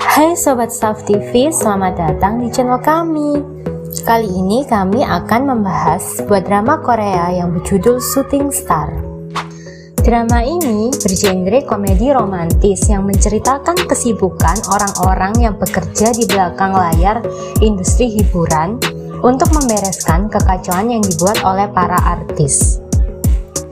Hai Sobat Staff TV, selamat datang di channel kami. Kali ini kami akan membahas sebuah drama Korea yang berjudul Shooting Star. Drama ini bergenre komedi romantis yang menceritakan kesibukan orang-orang yang bekerja di belakang layar industri hiburan untuk membereskan kekacauan yang dibuat oleh para artis.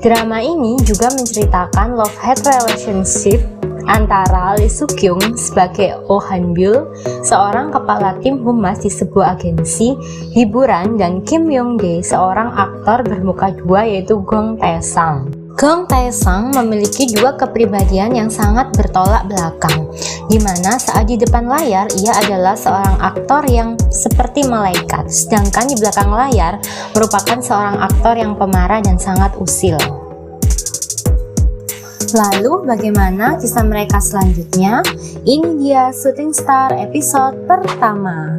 Drama ini juga menceritakan love-hate relationship antara Lee Soo Kyung sebagai Oh Han Byul, seorang kepala tim humas di sebuah agensi hiburan, dan Kim Young Dae, seorang aktor bermuka dua yaitu Gong Tae-sang. Gong Tae-sang memiliki dua kepribadian yang sangat bertolak belakang, di mana saat di depan layar ia adalah seorang aktor yang seperti malaikat, sedangkan di belakang layar merupakan seorang aktor yang pemarah dan sangat usil. Lalu bagaimana kisah mereka selanjutnya? Ini dia Shooting Star episode pertama.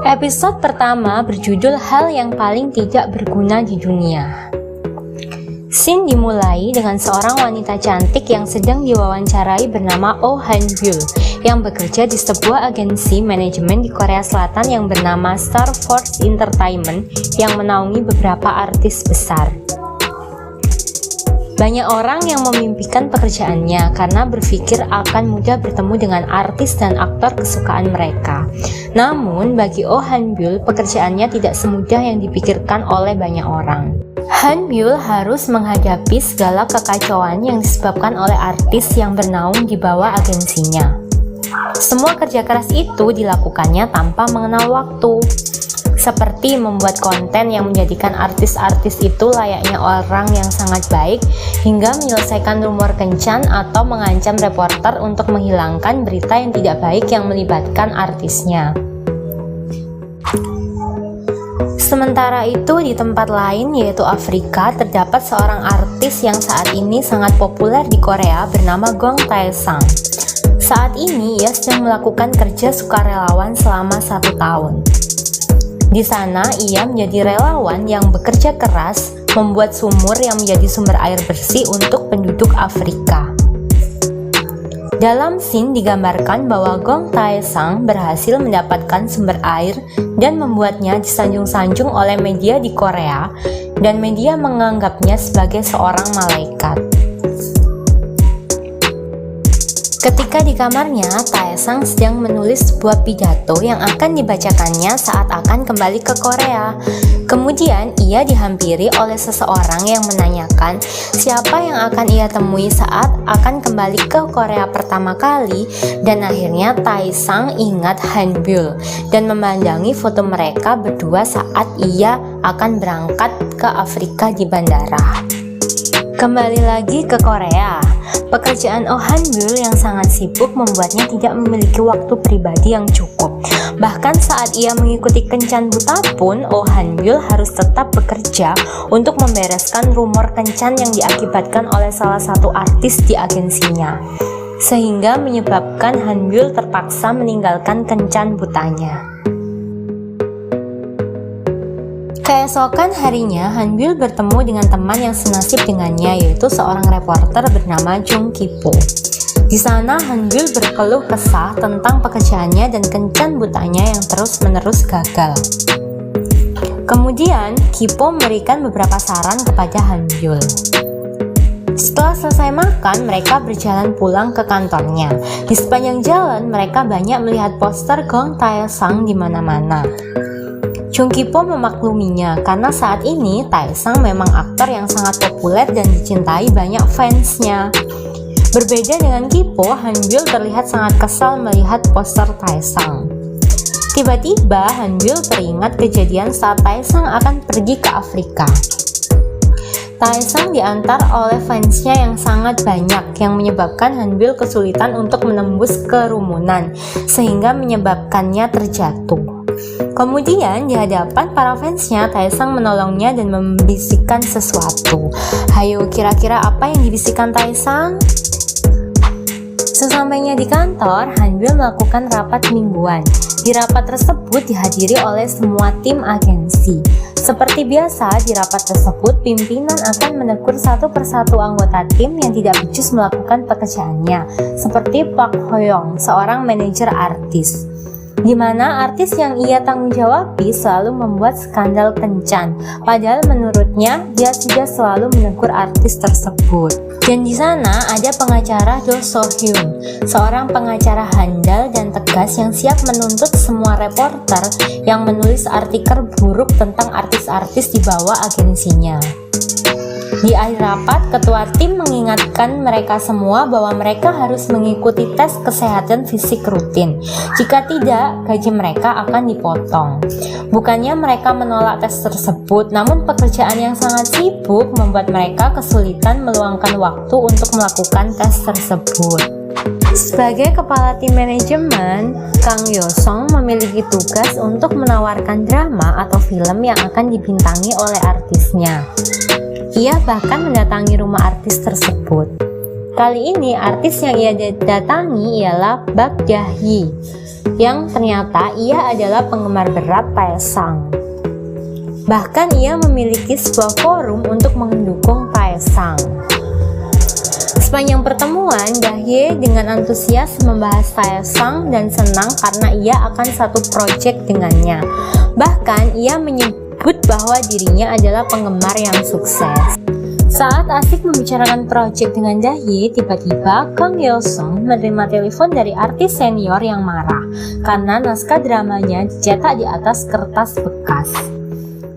Episode pertama berjudul Hal yang paling tidak berguna di dunia. Scene dimulai dengan seorang wanita cantik yang sedang diwawancarai bernama Oh Han Byul yang bekerja di sebuah agensi manajemen di Korea Selatan yang bernama Star Force Entertainment yang menaungi beberapa artis besar. Banyak orang yang memimpikan pekerjaannya karena berpikir akan mudah bertemu dengan artis dan aktor kesukaan mereka. Namun bagi Oh Han Byul, pekerjaannya tidak semudah yang dipikirkan oleh banyak orang. Han Byul harus menghadapi segala kekacauan yang disebabkan oleh artis yang bernaung di bawah agensinya. Semua kerja keras itu dilakukannya tanpa mengenal waktu. Seperti membuat konten yang menjadikan artis-artis itu layaknya orang yang sangat baik, hingga menyelesaikan rumor kencan atau mengancam reporter untuk menghilangkan berita yang tidak baik yang melibatkan artisnya. Sementara itu di tempat lain yaitu Afrika, terdapat seorang artis yang saat ini sangat populer di Korea bernama Gong Tae-sang. Saat ini ia sedang melakukan kerja sukarelawan selama 1 tahun. Di sana ia menjadi relawan yang bekerja keras membuat sumur yang menjadi sumber air bersih untuk penduduk Afrika. Dalam scene digambarkan bahwa Gong Tae-sang berhasil mendapatkan sumber air dan membuatnya disanjung-sanjung oleh media di Korea, dan media menganggapnya sebagai seorang malaikat. Ketika di kamarnya, Tae-sang sedang menulis sebuah pidato yang akan dibacakannya saat akan kembali ke Korea. Kemudian ia dihampiri oleh seseorang yang menanyakan siapa yang akan ia temui saat akan kembali ke Korea pertama kali, dan akhirnya Tae-sang ingat Han Byul dan memandangi foto mereka berdua saat ia akan berangkat ke Afrika di bandara. Kembali lagi ke Korea. Pekerjaan Oh Han Byul yang sangat sibuk membuatnya tidak memiliki waktu pribadi yang cukup. Bahkan saat ia mengikuti kencan buta pun, Oh Han Byul harus tetap bekerja untuk membereskan rumor kencan yang diakibatkan oleh salah satu artis di agensinya, sehingga menyebabkan Han Byul terpaksa meninggalkan kencan butanya. Keesokan harinya, Han Byul bertemu dengan teman yang senasib dengannya, yaitu seorang reporter bernama Jung Ki-po. Di sana, Han Byul berkeluh kesah tentang pekerjaannya dan kencan butanya yang terus-menerus gagal. Kemudian, Ki-po memberikan beberapa saran kepada Han Byul. Setelah selesai makan, mereka berjalan pulang ke kantornya. Di sepanjang jalan, mereka banyak melihat poster Gong Tae-sang di mana-mana. Jung Ki-po memakluminya karena saat ini Tae-sang memang aktor yang sangat populer dan dicintai banyak fansnya. Berbeda dengan Ki-po, Han Byul terlihat sangat kesal melihat poster Tae-sang. Tiba-tiba Han Byul teringat kejadian saat Tae-sang akan pergi ke Afrika. Tae-sang diantar oleh fansnya yang sangat banyak, yang menyebabkan Han Byul kesulitan untuk menembus kerumunan, sehingga menyebabkannya terjatuh. Kemudian di hadapan para fansnya, Tae-sang menolongnya dan membisikkan sesuatu. Hayo, kira-kira apa yang dibisikkan Tae-sang? Sesampainya di kantor, Han Byul melakukan rapat mingguan. Di rapat tersebut dihadiri oleh semua tim agensi. Seperti biasa, di rapat tersebut, pimpinan akan menegur satu persatu anggota tim yang tidak becus melakukan pekerjaannya, seperti Park Hoyong, seorang manajer artis, di mana artis yang ia tanggung jawabi selalu membuat skandal kencan, padahal menurutnya dia sudah selalu menegur artis tersebut. Dan di sana ada pengacara Do So Hyun, seorang pengacara handal dan tegas yang siap menuntut semua reporter yang menulis artikel buruk tentang artis-artis di bawah agensinya. Di akhir rapat, ketua tim mengingatkan mereka semua bahwa mereka harus mengikuti tes kesehatan fisik rutin. Jika tidak, gaji mereka akan dipotong. Bukannya mereka menolak tes tersebut, namun pekerjaan yang sangat sibuk membuat mereka kesulitan meluangkan waktu untuk melakukan tes tersebut. Sebagai kepala tim manajemen, Kang Yo-sung memiliki tugas untuk menawarkan drama atau film yang akan dibintangi oleh artisnya. Ia bahkan mendatangi rumah artis tersebut. Kali ini artis yang ia datangi ialah Bak Jae-hee, yang ternyata ia adalah penggemar berat Taesang. Bahkan ia memiliki sebuah forum untuk mendukung Taesang. Sepanjang pertemuan, Jae dengan antusias membahas Taesang dan senang karena ia akan satu proyek dengannya. Bahkan ia menyebut bahwa dirinya adalah penggemar yang sukses. Saat asik membicarakan proyek dengan Jae, tiba-tiba Kang Yo-sung menerima telepon dari artis senior yang marah karena naskah dramanya dicetak di atas kertas bekas.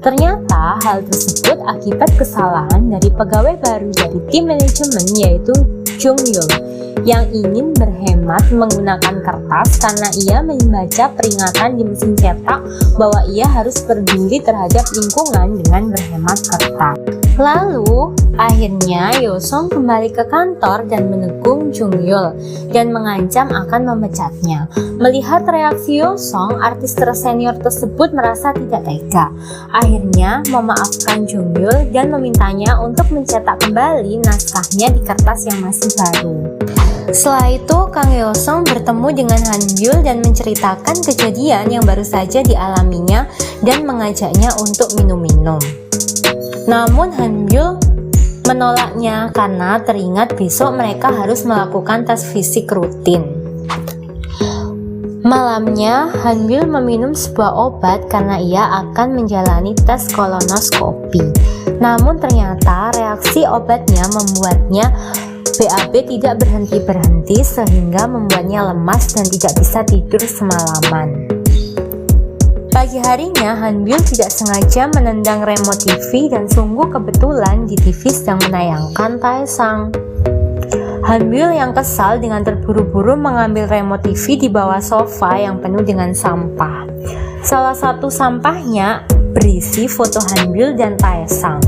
Ternyata hal tersebut akibat kesalahan dari pegawai baru dari tim manajemen, yaitu Jung Yul, yang ingin berhemat menggunakan kertas karena ia membaca peringatan di mesin cetak bahwa ia harus peduli terhadap lingkungan dengan berhemat kertas. Lalu, akhirnya Yo-sung kembali ke kantor dan menegur Jung Yul dan mengancam akan memecatnya. Melihat reaksi Yo-sung, artis tersenior tersebut merasa tidak tega. Akhirnya memaafkan Jung Yul dan memintanya untuk mencetak kembali naskahnya di kertas yang masih baru. Setelah itu, Kang Yo-sung bertemu dengan Han Byul dan menceritakan kejadian yang baru saja dialaminya dan mengajaknya untuk minum-minum. Namun Han Byul menolaknya karena teringat besok mereka harus melakukan tes fisik rutin. Malamnya, Han Byul meminum sebuah obat karena ia akan menjalani tes kolonoskopi. Namun ternyata reaksi obatnya membuatnya BAB tidak berhenti-berhenti sehingga membuatnya lemas dan tidak bisa tidur semalaman. Pagi harinya, Han Byul tidak sengaja menendang remote TV dan sungguh kebetulan di TV sedang menayangkan Taesang. Han Byul yang kesal dengan terburu-buru mengambil remote TV di bawah sofa yang penuh dengan sampah. Salah satu sampahnya berisi foto Han Byul dan Taesang.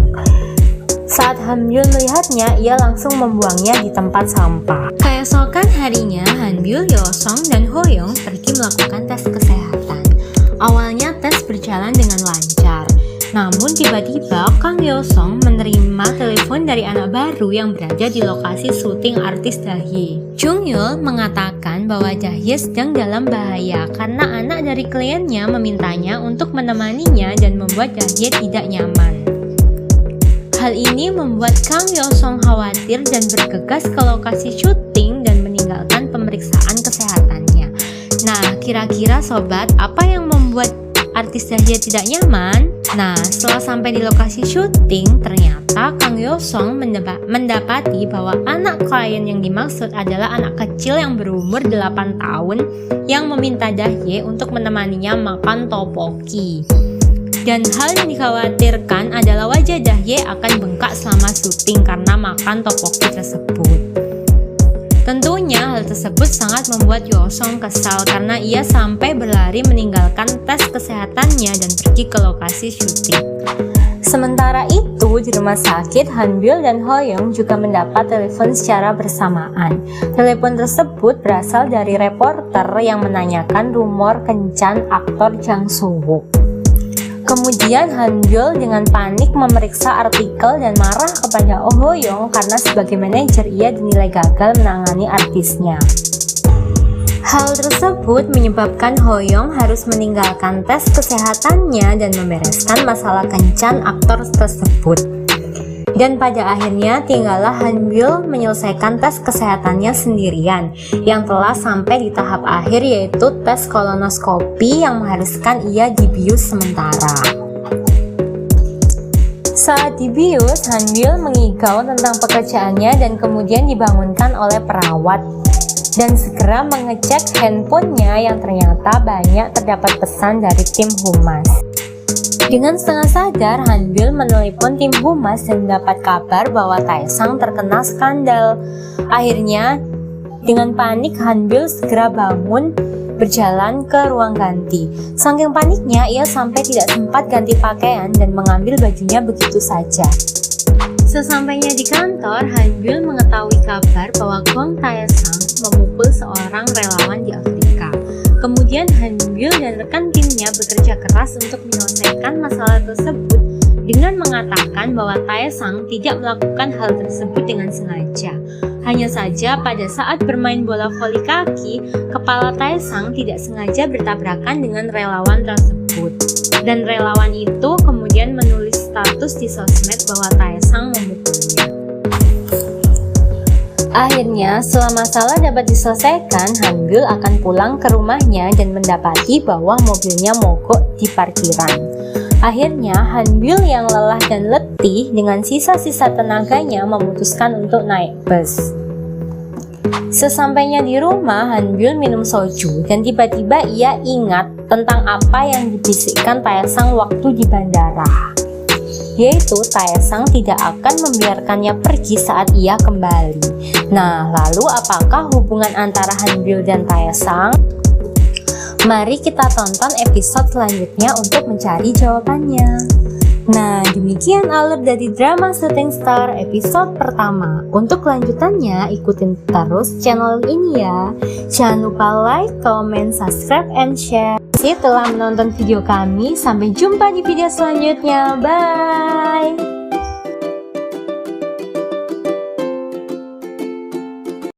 Saat Han Byul melihatnya, ia langsung membuangnya di tempat sampah. Keesokan harinya, Han Byul, Yo-sung, dan Hoyong pergi melakukan tes kesehatan. Awalnya tes berjalan dengan lancar, namun tiba-tiba Kang Yo-sung menerima telepon dari anak baru yang berada di lokasi syuting artis Jae. Jung Yul mengatakan bahwa Jae sedang dalam bahaya karena anak dari kliennya memintanya untuk menemaninya dan membuat Jae tidak nyaman. Hal ini membuat Kang Yo-sung khawatir dan bergegas ke lokasi syuting dan meninggalkan pemeriksaan kesehatannya. Nah, kira-kira sobat, apa yang membuat artis Jae tidak nyaman? Nah, setelah sampai di lokasi syuting, ternyata Kang Yo-sung mendapati bahwa anak klien yang dimaksud adalah anak kecil yang berumur 8 tahun yang meminta Jae untuk menemaninya makan tteokbokki. Dan hal yang dikhawatirkan adalah wajah Jae akan bengkak selama syuting karena makan tteokbokki tersebut. Tentunya hal tersebut sangat membuat Yo-sung kesal karena ia sampai berlari meninggalkan tes kesehatannya dan pergi ke lokasi syuting. Sementara itu, di rumah sakit, Han Byul dan Hoyong juga mendapat telepon secara bersamaan. Telepon tersebut berasal dari reporter yang menanyakan rumor kencan aktor Jang Soo-wook. Kemudian Han Byul dengan panik memeriksa artikel dan marah kepada Oh Hoyong karena sebagai manajer ia dinilai gagal menangani artisnya. Hal tersebut menyebabkan Hoyong harus meninggalkan tes kesehatannya dan membereskan masalah kencan aktor tersebut. Dan pada akhirnya tinggallah Hanbyul menyelesaikan tes kesehatannya sendirian yang telah sampai di tahap akhir, yaitu tes kolonoskopi yang mengharuskan ia dibius sementara. Saat dibius, Hanbyul mengigau tentang pekerjaannya dan kemudian dibangunkan oleh perawat dan segera mengecek handphonenya yang ternyata banyak terdapat pesan dari tim humas. Dengan setengah sadar, Hanbyul menelepon tim humas dan mendapat kabar bahwa Taesang terkena skandal. Akhirnya, dengan panik Hanbyul segera bangun berjalan ke ruang ganti. Saking paniknya, ia sampai tidak sempat ganti pakaian dan mengambil bajunya begitu saja. Sesampainya di kantor, Hanbyul mengetahui kabar bahwa Kwon Taesang memukul seorang relawan di Afrika. Kemudian Hanbyul dan rekan timnya bekerja keras untuk menyelesaikan masalah tersebut dengan mengatakan bahwa Taesang tidak melakukan hal tersebut dengan sengaja. Hanya saja pada saat bermain bola voli kaki, kepala Taesang tidak sengaja bertabrakan dengan relawan tersebut. Dan relawan itu kemudian menulis status di sosmed bahwa Taesang memukulnya. Akhirnya, setelah masalah dapat diselesaikan, Hanbyul akan pulang ke rumahnya dan mendapati bahwa mobilnya mogok di parkiran. Akhirnya, Hanbyul yang lelah dan letih dengan sisa-sisa tenaganya memutuskan untuk naik bus. Sesampainya di rumah, Hanbyul minum soju dan tiba-tiba ia ingat tentang apa yang dibisikkan Taesang waktu di bandara, yaitu Taesang tidak akan membiarkannya pergi saat ia kembali. Nah, lalu apakah hubungan antara Hanbyul dan Taesang? Mari kita tonton episode selanjutnya untuk mencari jawabannya. Nah, demikian alur dari drama Shooting Star episode pertama. Untuk kelanjutannya, ikutin terus channel ini ya. Jangan lupa like, comment, subscribe, and share. Setelah menonton video kami, sampai jumpa di video selanjutnya. Bye!